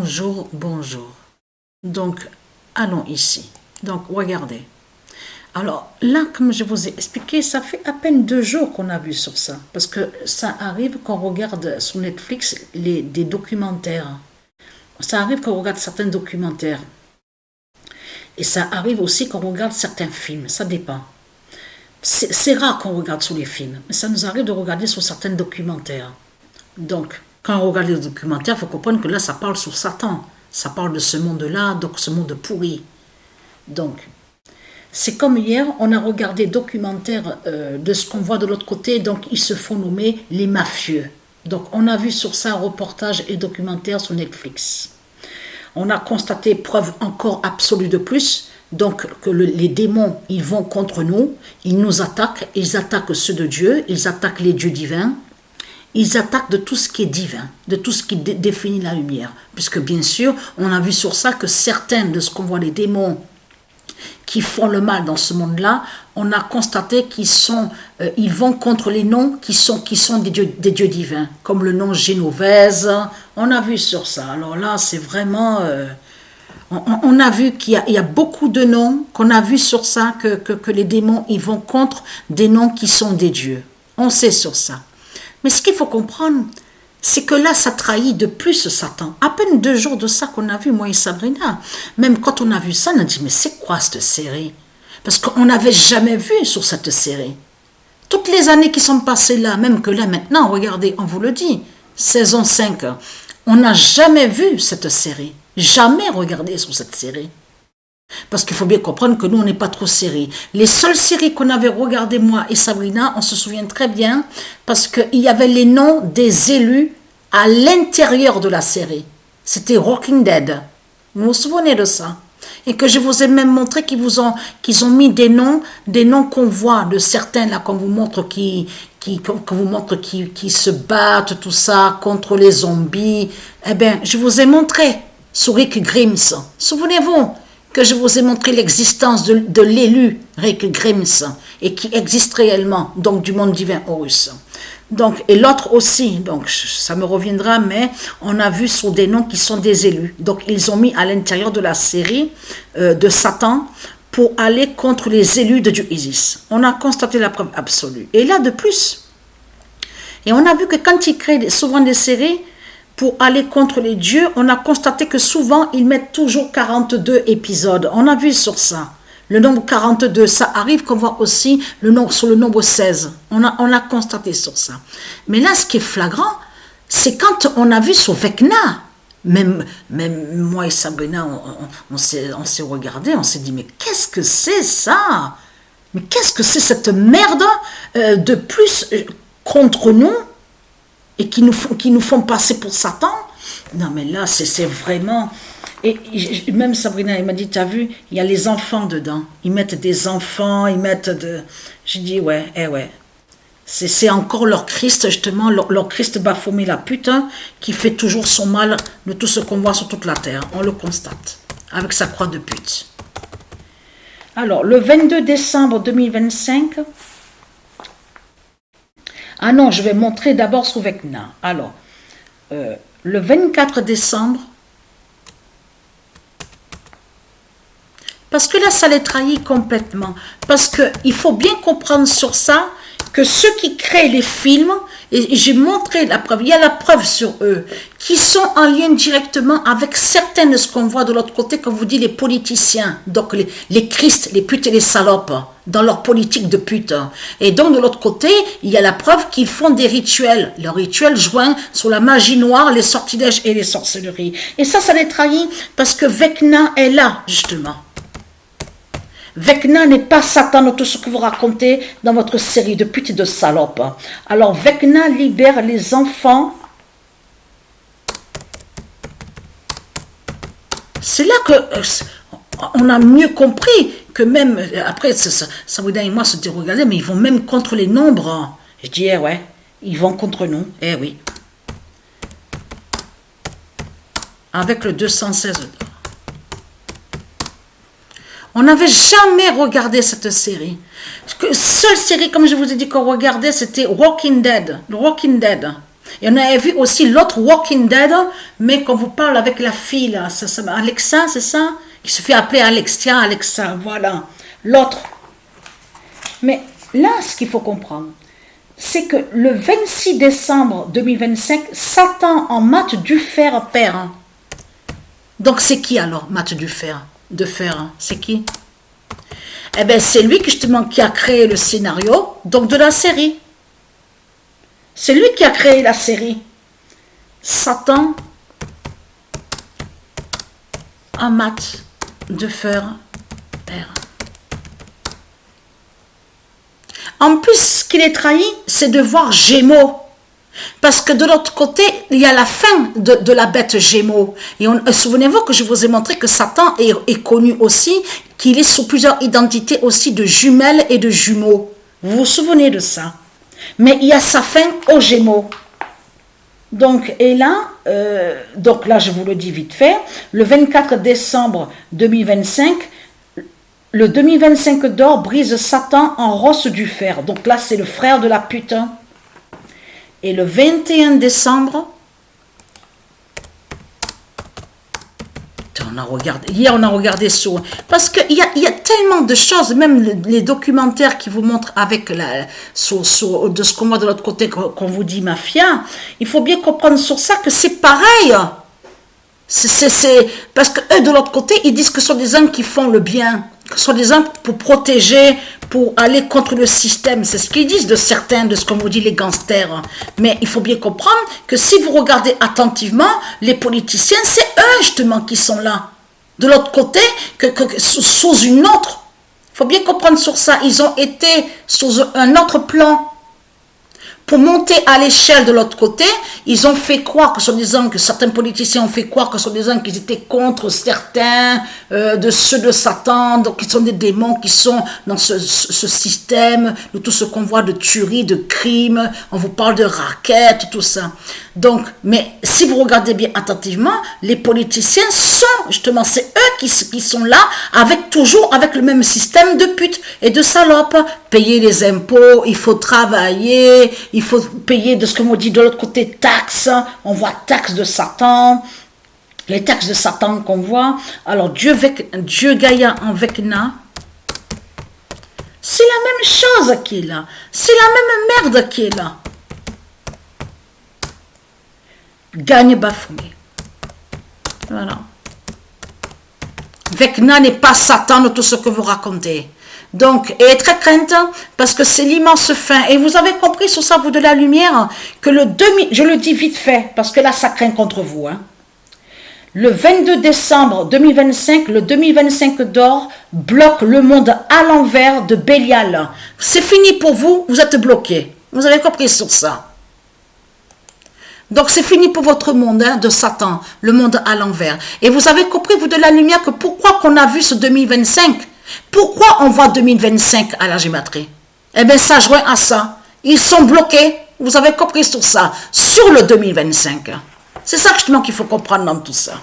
bonjour, bonjour. Donc, allons ici. Donc, regardez. Alors, là, comme je vous ai expliqué, ça fait à peine 2 jours qu'on a vu sur ça. Parce que ça arrive qu'on regarde sur Netflix des documentaires. Ça arrive qu'on regarde certains documentaires. Et ça arrive aussi qu'on regarde certains films. Ça dépend. C'est rare qu'on regarde sur les films. Mais ça nous arrive de regarder sur certains documentaires. Donc, quand on regarde les documentaires, il faut comprendre que là, ça parle sur Satan. Ça parle de ce monde-là, donc ce monde pourri. Donc, c'est comme hier, on a regardé documentaire de ce qu'on voit de l'autre côté, donc ils se font nommer les mafieux. Donc, on a vu sur ça un reportage et documentaire sur Netflix. On a constaté, preuve encore absolue de plus, donc que les démons, ils vont contre nous, ils nous attaquent, ils attaquent ceux de Dieu, ils attaquent les dieux divins. Ils attaquent de tout ce qui est divin, de tout ce qui définit la lumière. Puisque bien sûr, on a vu sur ça que certains de ce qu'on voit les démons qui font le mal dans ce monde-là, on a constaté ils vont contre les noms qui sont des dieux divins, comme le nom Génovèse. On a vu sur ça. Alors là, c'est vraiment... on a vu qu'il y a beaucoup de noms qu'on a vu sur ça, que les démons, ils vont contre des noms qui sont des dieux. On sait sur ça. Mais ce qu'il faut comprendre, c'est que là, ça trahit de plus Satan. À peine 2 jours de ça qu'on a vu, moi et Sabrina. Même quand on a vu ça, on a dit, mais c'est quoi cette série? Parce qu'on n'avait jamais vu sur cette série. Toutes les années qui sont passées là, même que là maintenant, regardez, on vous le dit, saison 5, on n'a jamais vu cette série. Jamais regardé sur cette série. Parce qu'il faut bien comprendre que nous, on n'est pas trop séries. Les seules séries qu'on avait regardées, moi et Sabrina, on se souvient très bien, parce qu'il y avait les noms des élus à l'intérieur de la série. C'était Walking Dead. Vous vous souvenez de ça? Et que je vous ai même montré qu'ils ont mis des noms qu'on voit de certains, là, qu'on vous montre qui se battent, tout ça, contre les zombies. Eh bien, je vous ai montré sur Rick Grimes. Souvenez-vous que je vous ai montré l'existence de l'élu Rick Grimes et qui existe réellement, donc du monde divin Horus. Donc, et l'autre aussi, donc ça me reviendra, mais on a vu sur des noms qui sont des élus. Donc, ils ont mis à l'intérieur de la série de Satan pour aller contre les élus de Dieu Isis. On a constaté la preuve absolue. Et là, de plus, et on a vu que quand ils créent souvent des séries, pour aller contre les dieux, on a constaté que souvent, ils mettent toujours 42 épisodes. On a vu sur ça. Le nombre 42, ça arrive qu'on voit aussi sur le nombre 16. On a constaté sur ça. Mais là, ce qui est flagrant, c'est quand on a vu sur Vecna. Même moi et Sabrina, on s'est regardé, on s'est dit, mais qu'est-ce que c'est ça? Mais qu'est-ce que c'est cette merde de plus contre nous? Et qui nous font passer pour Satan. Non, mais là, c'est vraiment... Et même Sabrina, elle m'a dit, t'as vu, il y a les enfants dedans. Ils mettent des enfants, ils mettent de... J'ai dit, ouais. C'est encore leur Christ, justement, leur Christ Baphomet, la putain, qui fait toujours son mal de tout ce qu'on voit sur toute la terre. On le constate, avec sa croix de pute. Alors, le 22 décembre 2025... Ah non, je vais montrer d'abord sur Vecna. Alors, le 24 décembre, parce que là, ça les trahit complètement. Parce qu'il faut bien comprendre sur ça que ceux qui créent les films, et j'ai montré la preuve, il y a la preuve sur eux, qui sont en lien directement avec certains de ce qu'on voit de l'autre côté, comme vous dites, les politiciens, donc les Christ, les putes et les salopes, dans leur politique de pute. Et donc, de l'autre côté, il y a la preuve qu'ils font des rituels. Leurs rituels joints sur la magie noire, les sortilèges et les sorcelleries. Et ça les trahit parce que Vecna est là, justement. Vecna n'est pas Satan de tout ce que vous racontez dans votre série de putes et de salopes. Alors, Vecna libère les enfants. C'est là que on a mieux compris que même, après, Sabrina et moi se disent, regardez, mais ils vont même contre les nombres. Je dis, ouais, ils vont contre nous. Oui. Avec le 216. On n'avait jamais regardé cette série. Seule série, comme je vous ai dit, qu'on regardait, c'était Walking Dead. Et on avait vu aussi l'autre Walking Dead, mais quand vous parle avec la fille, là, Alexa, c'est ça? Qui se fait appeler Alexa, voilà. L'autre. Mais là, ce qu'il faut comprendre, c'est que le 26 décembre 2025, Satan en Matt Dufer perd. Donc c'est qui alors, Matt Dufer? C'est qui? Eh bien, c'est lui justement qui a créé le scénario, donc de la série. C'est lui qui a créé la série. Satan Matt Dufer perd. En plus, ce qu'il est trahi, c'est de voir Gémeaux. Parce que de l'autre côté, il y a la fin de la bête Gémeaux. Et souvenez-vous que je vous ai montré que Satan est connu aussi, qu'il est sous plusieurs identités aussi de jumelles et de jumeaux. Vous vous souvenez de ça? Mais il y a sa fin aux Gémeaux. Donc, et là, je vous le dis vite fait, le 24 décembre 2025, le 2025 d'or brise Satan en rosse du fer. Donc là, c'est le frère de la pute. Et le 21 décembre, hier on a regardé sur... Parce qu'il y a tellement de choses, même les documentaires qui vous montrent avec de ce qu'on voit de l'autre côté, qu'on vous dit mafia, il faut bien comprendre sur ça que c'est pareil. Parce que eux de l'autre côté, ils disent que ce sont des gens qui font le bien, que ce sont des gens pour protéger, pour aller contre le système. C'est ce qu'ils disent de certains, de ce qu'on vous dit les gangsters. Mais il faut bien comprendre que si vous regardez attentivement, les politiciens, c'est eux justement qui sont là. De l'autre côté, sous une autre. Il faut bien comprendre sur ça. Ils ont été sous un autre plan. Pour monter à l'échelle de l'autre côté, ils ont fait croire que certains politiciens ont fait croire que ce sont des gens qui étaient contre certains de ceux de Satan, donc ils sont des démons qui sont dans ce système, de tout ce qu'on voit de tuerie, de crimes, on vous parle de raquettes, tout ça. Donc, mais si vous regardez bien attentivement, les politiciens sont, justement, c'est eux qui sont là, toujours avec le même système de pute et de salope. Payer les impôts, il faut travailler, il faut payer de ce que m'on dit de l'autre côté, taxes, on voit taxes de Satan, les taxes de Satan qu'on voit. Alors Dieu Gaïa en Vecna, c'est la même chose qui est là, c'est la même merde qui est là. Gagne bafoué. Voilà. Vecna n'est pas Satan de tout ce que vous racontez. Donc, et très crainte, parce que c'est l'immense fin. Et vous avez compris sur ça, vous de la lumière, que je le dis vite fait, parce que là, ça craint contre vous. Hein. Le 22 décembre 2025, le 2025 d'or bloque le monde à l'envers de Bélial. C'est fini pour vous, vous êtes bloqués. Vous avez compris sur ça. Donc c'est fini pour votre monde de Satan, le monde à l'envers. Et vous avez compris, vous de la lumière, que pourquoi qu'on a vu ce 2025? Pourquoi on voit 2025 à la gématrie? Eh bien, ça joint à ça. Ils sont bloqués. Vous avez compris sur ça. Sur le 2025. C'est ça justement qu'il faut comprendre dans tout ça.